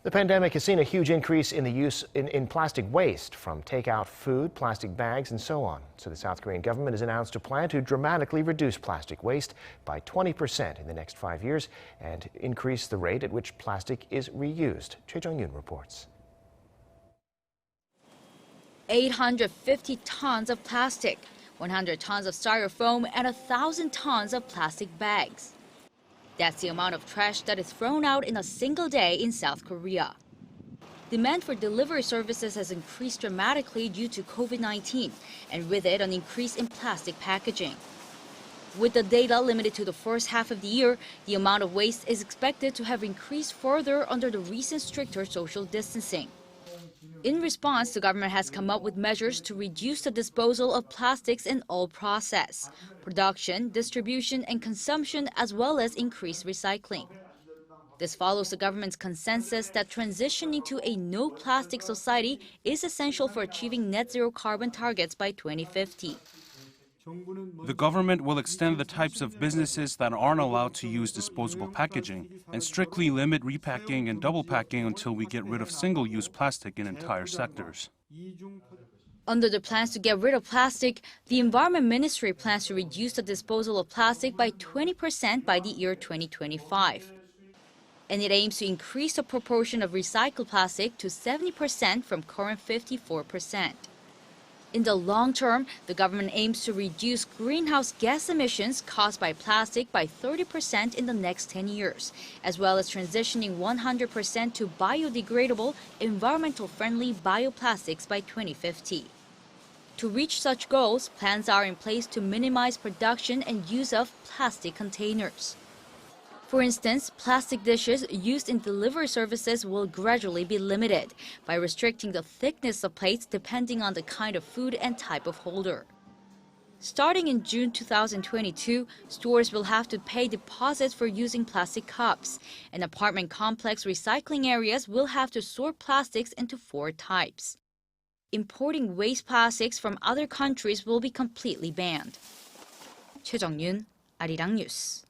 The pandemic has seen a huge increase in the use in plastic waste from takeout food, plastic bags, and so on. So the South Korean government has announced a plan to dramatically reduce plastic waste by 20% in the next 5 years and increase the rate at which plastic is reused. Choi Jeong-yoon reports. 850 tons of plastic, 100 tons of styrofoam, and 1,000 tons of plastic bags. That's the amount of trash that is thrown out in a single day in South Korea. Demand for delivery services has increased dramatically due to COVID-19, and with it, an increase in plastic packaging. With the data limited to the first half of the year, the amount of waste is expected to have increased further under the recent stricter social distancing. In response, the government has come up with measures to reduce the disposal of plastics in all process, production, distribution, and consumption, as well as increase recycling. This follows the government's consensus that transitioning to a no-plastic society is essential for achieving net zero carbon targets by 2050. The government will extend the types of businesses that aren't allowed to use disposable packaging and strictly limit repacking and double packing until we get rid of single-use plastic in entire sectors. Under the plans to get rid of plastic, the Environment Ministry plans to reduce the disposal of plastic by 20% by the year 2025. And it aims to increase the proportion of recycled plastic to 70% from current 54%. In the long term, the government aims to reduce greenhouse gas emissions caused by plastic by 30% in the next 10 years, as well as transitioning 100% to biodegradable, environmental-friendly bioplastics by 2050. To reach such goals, plans are in place to minimize production and use of plastic containers. For instance, plastic dishes used in delivery services will gradually be limited by restricting the thickness of plates depending on the kind of food and type of holder. Starting in June 2022, stores will have to pay deposits for using plastic cups, and apartment complex recycling areas will have to sort plastics into 4 types. Importing waste plastics from other countries will be completely banned. Choi Jeong-yoon, Arirang News.